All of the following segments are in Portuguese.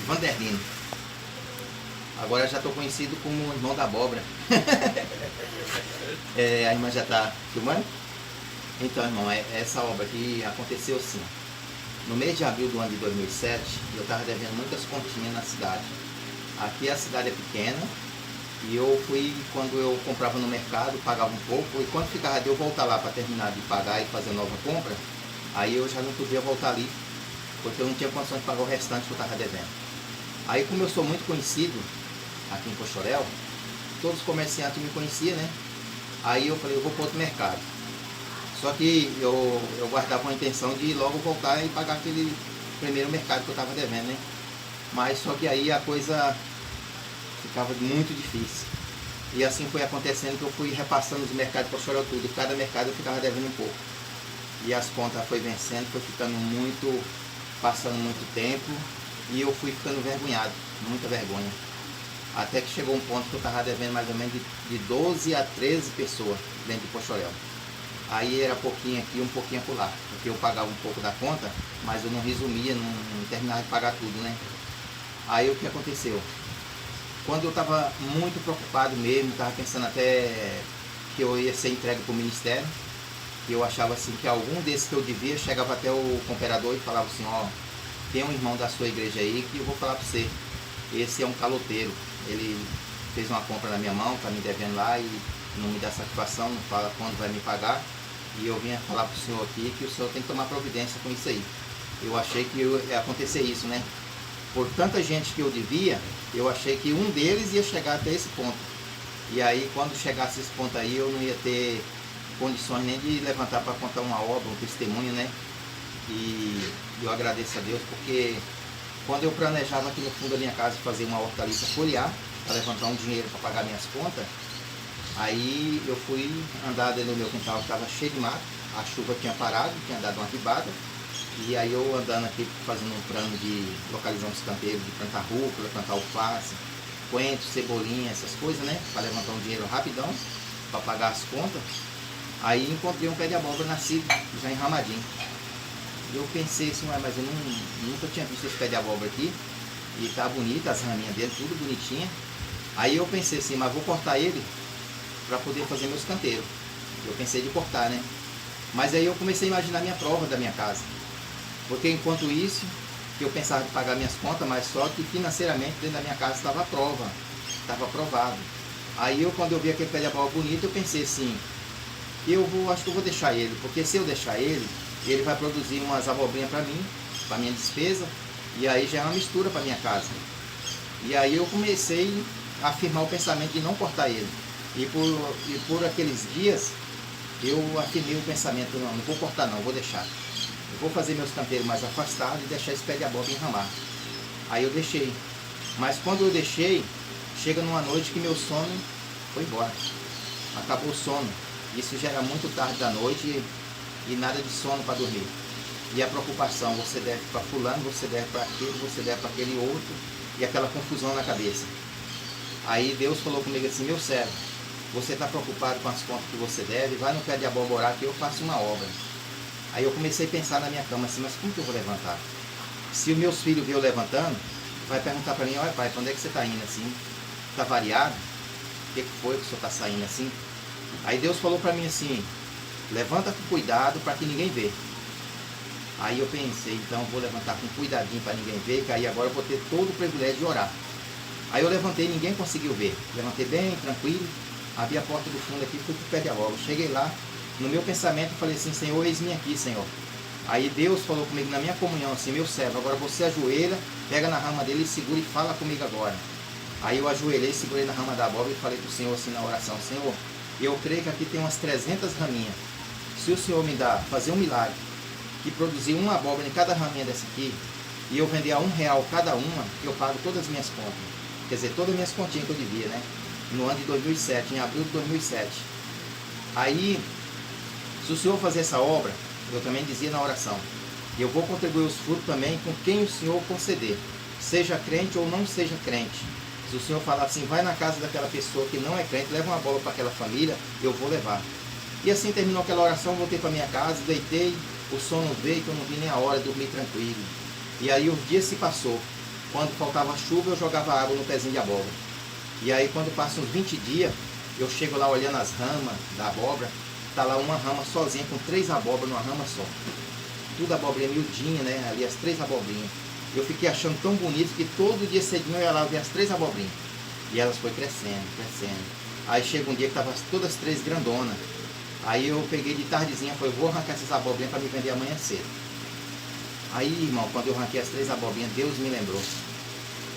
Vanderlino. Agora já estou conhecido como irmão da abóbora. A irmã já está filmando? Então, irmão, essa obra aqui aconteceu assim. No mês de abril do ano de 2007, eu estava devendo muitas continhas na cidade. Aqui a cidade é pequena e eu fui, quando eu comprava no mercado, pagava um pouco, e quando ficava de eu voltar lá para terminar de pagar e fazer nova compra, aí eu já não podia voltar ali, porque eu não tinha condições de pagar o restante que eu estava devendo. Aí, como eu sou muito conhecido aqui em Poxoréu, todos os comerciantes me conheciam, né? Aí eu falei, eu vou para outro mercado. Só que eu guardava uma intenção de logo voltar e pagar aquele primeiro mercado que eu estava devendo, né? Mas só que aí a coisa ficava muito difícil. E assim foi acontecendo, que eu fui repassando os mercados para Poxoréu tudo. Cada mercado eu ficava devendo um pouco. E as contas foi vencendo, foi ficando muito, passando muito tempo. E eu fui ficando envergonhado, muita vergonha. Até que chegou um ponto que eu estava devendo mais ou menos de 12 a 13 pessoas dentro de Poxoréu. Aí era pouquinho aqui, um pouquinho acolá, porque eu pagava um pouco da conta, mas eu não resumia, não terminava de pagar tudo, né? Aí o que aconteceu? Quando eu estava muito preocupado mesmo, estava pensando até que eu ia ser entregue para o ministério, que eu achava assim que algum desses que eu devia, chegava até o cooperador e falava assim, ó, tem um irmão da sua igreja aí que eu vou falar para você, esse é um caloteiro, ele fez uma compra na minha mão, está me devendo lá e não me dá satisfação, não fala quando vai me pagar. E eu vinha falar para o senhor aqui que o senhor tem que tomar providência com isso aí. Eu achei que ia acontecer isso, né? Por tanta gente que eu devia, eu achei que um deles ia chegar até esse ponto. E aí, quando chegasse esse ponto aí, eu não ia ter condições nem de levantar para contar uma obra, um testemunho, né? E eu agradeço a Deus, porque quando eu planejava aqui no fundo da minha casa fazer uma hortaliça foliar, para levantar um dinheiro para pagar minhas contas, aí eu fui andar dentro do meu quintal, que estava cheio de mato, a chuva tinha parado, tinha dado uma ribada, e aí eu andando aqui fazendo um plano de localizar uns canteiros, de plantar rúcula, plantar alface, coentro, cebolinha, essas coisas, né? Para levantar um dinheiro rapidão, para pagar as contas. Aí encontrei um pé de abóbora nascido, já enramadinho. Eu pensei assim, mas eu nunca tinha visto esse pé de abóbora aqui, e tá bonito, as raminhas dele, tudo bonitinha. Aí eu pensei assim, mas vou cortar ele para poder fazer meus canteiros. Eu pensei de cortar, né? Mas aí eu comecei a imaginar minha prova da minha casa. Porque enquanto isso, eu pensava em pagar minhas contas, mas só que financeiramente dentro da minha casa estava a prova, estava aprovado. Aí quando eu vi aquele pé de abóbora bonito, eu pensei assim, acho que eu vou deixar ele, porque se eu deixar ele vai produzir umas abobrinhas para mim, para minha despesa, e aí já é uma mistura para minha casa. E aí eu comecei a afirmar o pensamento de não cortar ele. E por aqueles dias, eu afirmei o pensamento, não vou cortar não, vou deixar. Eu vou fazer meus canteiros mais afastados e deixar esse pé de abóbora enramar. Aí eu deixei. Mas quando eu deixei, chega numa noite que meu sono foi embora. Acabou o sono. Isso já era muito tarde da noite e nada de sono para dormir. E a preocupação, você deve para fulano, você deve para aquele, você deve para aquele outro, e aquela confusão na cabeça. Aí Deus falou comigo assim, meu servo, você está preocupado com as contas que você deve, vai no pé de abóbora que eu faço uma obra. Aí eu comecei a pensar na minha cama assim, mas como que eu vou levantar? Se os meus filhos verem eu levantando, vai perguntar para mim, olha pai, para onde é que você está indo assim? Está variado? O que foi que o senhor está saindo assim? Aí Deus falou para mim assim, levanta com cuidado para que ninguém vê. Aí eu pensei, então vou levantar com cuidadinho para ninguém ver, que aí agora eu vou ter todo o privilégio de orar. Aí eu levantei, ninguém conseguiu ver. Levantei bem tranquilo, abri a porta do fundo aqui, fui pro pé de abóbora. Cheguei lá, no meu pensamento, falei assim, Senhor, eis-me aqui, Senhor. Aí Deus falou comigo na minha comunhão, assim, meu servo, agora você ajoelha, pega na rama dele e segura e fala comigo agora. Aí eu ajoelhei, segurei na rama da abóbora e falei pro Senhor assim na oração, Senhor, eu creio que aqui tem umas 300 raminhas. Se o Senhor me dá, fazer um milagre, que produzir uma abóbora em cada raminha dessa aqui, e eu vender a R$1 cada uma, eu pago todas as minhas contas. Quer dizer, todas as minhas continhas que eu devia, né? No ano de 2007, em abril de 2007. Aí, se o Senhor fazer essa obra, eu também dizia na oração, eu vou contribuir os frutos também com quem o Senhor conceder, seja crente ou não seja crente. Se o Senhor falar assim, vai na casa daquela pessoa que não é crente, leva uma bola para aquela família, eu vou levar. E assim terminou aquela oração, voltei para minha casa, deitei, o sono veio, que eu não vi nem a hora, dormi tranquilo. E aí o dia se passou. quando faltava chuva, eu jogava água no pezinho de abóbora. E aí quando passa uns 20 dias, eu chego lá olhando as ramas da abóbora, tá lá uma rama sozinha, com 3 abóboras numa rama só. Tudo abobrinha miudinha, né? Ali as 3 abobrinhas. Eu fiquei achando tão bonito que todo dia cedinho eu ia lá ver as 3 abobrinhas. E elas foi crescendo, crescendo. Aí chega um dia que tava todas 3 grandonas. Aí eu peguei de tardezinha, falei, vou arrancar essas abobrinhas para me vender amanhã cedo. Aí, irmão, quando eu arranquei as 3 abobrinhas, Deus me lembrou.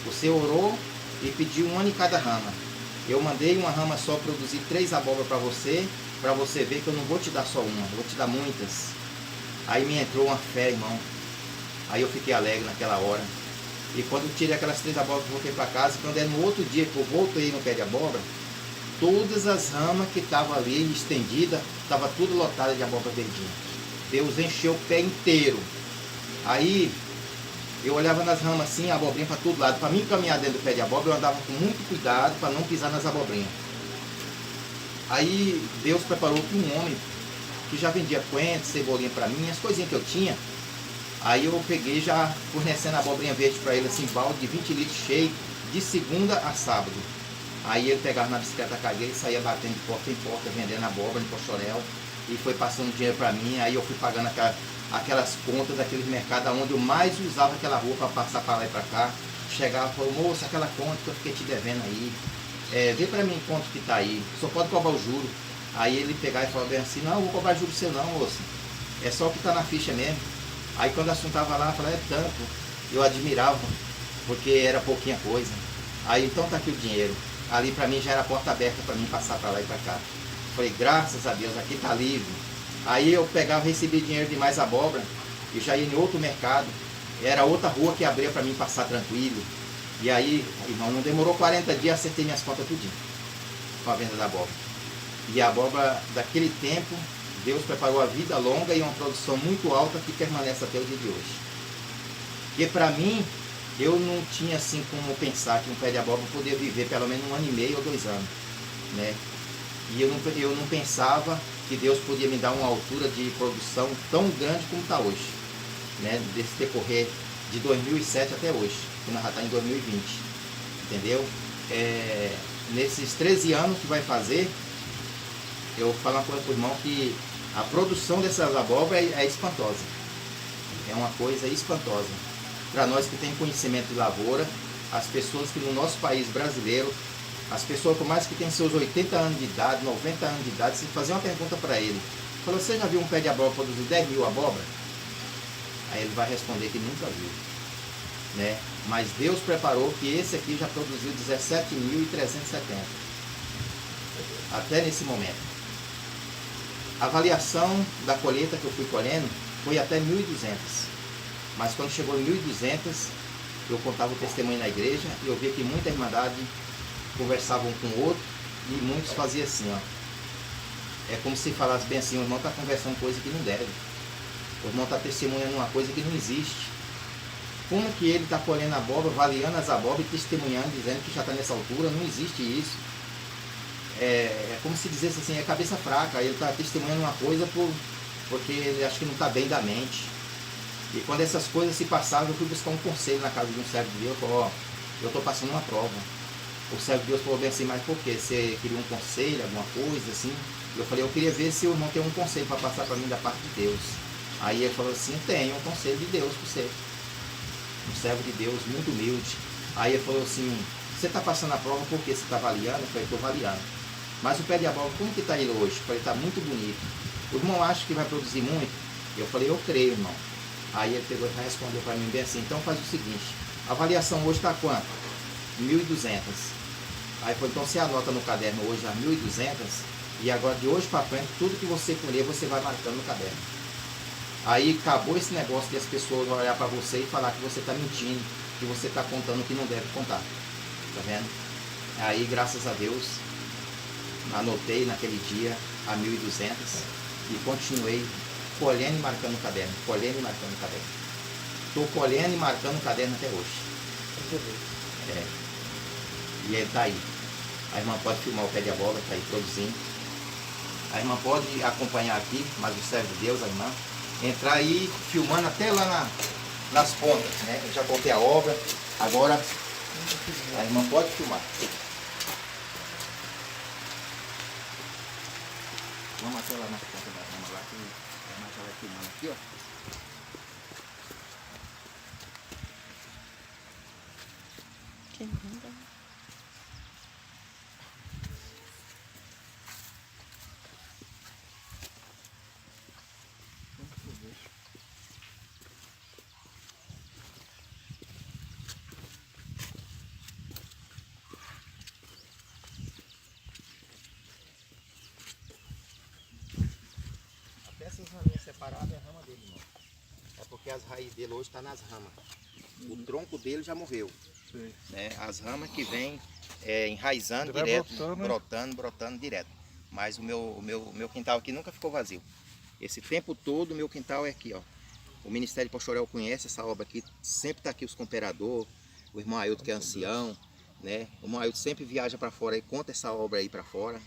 Você orou e pediu uma em cada rama. Eu mandei uma rama só produzir 3 abóboras para você ver que eu não vou te dar só uma, eu vou te dar muitas. Aí me entrou uma fé, irmão. Aí eu fiquei alegre naquela hora. E quando eu tirei aquelas 3 abóboras, voltei para casa. Quando é no outro dia que eu voltei no pé de abóbora, todas as ramas que estavam ali estendidas, estava tudo lotada de abóbora verdinha. Deus encheu o pé inteiro. Aí eu olhava nas ramas assim, a abobrinha para todo lado. Para mim caminhar dentro do pé de abóbora, eu andava com muito cuidado para não pisar nas abobrinhas. Aí Deus preparou para um homem que já vendia coentro, cebolinha para mim, as coisinhas que eu tinha. Aí eu peguei já fornecendo a abobrinha verde para ele, assim, balde de 20 litros cheio, de segunda a sábado. Aí ele pegava na bicicleta cargueira e saía batendo de porta em porta, vendendo abóbora em Pochorel. E foi passando dinheiro para mim, aí eu fui pagando aquelas contas daqueles mercados onde eu mais usava aquela rua para passar para lá e para cá. Chegava e falou, moça, aquela conta que eu fiquei te devendo aí, vê para mim quanto que tá aí, só pode cobrar o juro. Aí ele pegava e falava bem assim, não, eu vou cobrar juro seu não, moça, é só o que tá na ficha mesmo. Aí quando o assunto tava lá, eu falava, é tanto, eu admirava, porque era pouquinha coisa. Aí então tá aqui o dinheiro. Ali para mim já era a porta aberta para mim passar para lá e para cá. Falei, graças a Deus, aqui tá livre. Aí eu pegava, recebia dinheiro de mais abóbora e já ia em outro mercado. Era outra rua que abria para mim passar tranquilo. E aí, irmão, não demorou 40 dias, acertei minhas contas tudinho com a venda da abóbora. E a abóbora daquele tempo, Deus preparou a vida longa e uma produção muito alta que permanece até o dia de hoje. Porque para mim, eu não tinha assim como pensar que um pé de abóbora poderia viver pelo menos 1 ano e meio ou 2 anos, né? E eu não pensava que Deus podia me dar uma altura de produção tão grande como está hoje, né? Desse decorrer de 2007 até hoje, que nós já estamos em 2020, entendeu? Nesses 13 anos que vai fazer, eu vou falar uma coisa para o irmão, que a produção dessas abóboras é espantosa, é uma coisa espantosa. Para nós que tem conhecimento de lavoura, as pessoas que no nosso país brasileiro, as pessoas por mais que tem seus 80 anos de idade, 90 anos de idade, se fazer uma pergunta para ele, falou, você já viu um pé de abóbora produzir 10 mil abóbora? Aí ele vai responder que nunca viu, né? Mas Deus preparou que esse aqui já produziu 17.370 até nesse momento. A avaliação da colheita que eu fui colhendo foi até 1.200. Mas quando chegou em 1.200, eu contava o testemunho na igreja e eu via que muita irmandade conversavam um com o outro e muitos faziam assim, ó. É como se falasse bem assim, o irmão está conversando coisa que não deve. O irmão está testemunhando uma coisa que não existe. Como que ele está colhendo a abóbora, avaliando as abóboras e testemunhando, dizendo que já está nessa altura? Não existe isso. É como se dissesse assim, é cabeça fraca. Ele está testemunhando uma coisa porque ele acha que não está bem da mente. E quando essas coisas se passavam, eu fui buscar um conselho na casa de um servo de Deus. Falei, ó, eu estou passando uma prova. O servo de Deus falou bem assim, mas por quê? Você queria um conselho, alguma coisa assim? Eu falei, eu queria ver se o irmão tem um conselho para passar para mim da parte de Deus. Aí ele falou assim, tenho um conselho de Deus para você. Um servo de Deus muito humilde. Aí ele falou assim, você está passando a prova porque você está avaliando? Eu falei, estou avaliando. Mas o pé de abóbora, como que está ele hoje? Eu falei, está muito bonito. O irmão acha que vai produzir muito? Eu falei, eu creio, irmão. Aí ele pegou e respondeu para mim bem assim, então faz o seguinte, a avaliação hoje está quanto? 1.200. Aí foi, então você anota no caderno hoje a 1.200 e agora de hoje para frente, tudo que você colher, você vai marcando no caderno. Aí acabou esse negócio de as pessoas olhar para você e falar que você está mentindo, que você está contando o que não deve contar. Tá vendo? Aí, graças a Deus, anotei naquele dia a 1.200 e continuei colhendo e marcando no caderno, colhendo e marcando no caderno. Estou colhendo e marcando no caderno até hoje. E ele está aí. A irmã pode filmar o pé de abóbora, está aí produzindo. A irmã pode acompanhar aqui, mas o servo de Deus, a irmã, entrar aí filmando até lá nas pontas, né? Eu já cortei a obra, Agora, a irmã pode filmar. Vamos até lá na ponta da rama lá, que a irmã já vai filmando aqui, ó. Que linda. Até essas raminhas separadas é a rama dele, irmão. É porque as raízes dele hoje estão nas ramas. O tronco dele já morreu. Sim. Né? As ramas que vêm enraizando Vai direto, brotando, né? brotando direto. Mas o meu quintal aqui nunca ficou vazio. Esse tempo todo o meu quintal é aqui, ó. O Ministério Pochorel conhece essa obra aqui, sempre está aqui os cooperadores, o irmão Ailton que é ancião, né? O irmão Ailton sempre viaja para fora e conta essa obra aí para fora.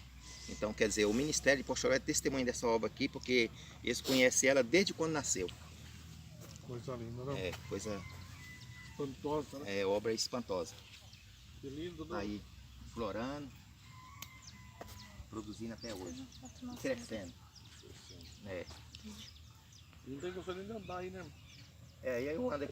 Então, quer dizer, o Ministério de Pochorel é testemunho dessa obra aqui, porque eles conhecem ela desde quando nasceu. Coisa linda, não? É, coisa, Espantosa, né? é obra espantosa. Que lindo, não? Aí, florando, produzindo até hoje, e crescendo. É. Não tem condição nem de andar aí, né? É, e aí eu ando aqui.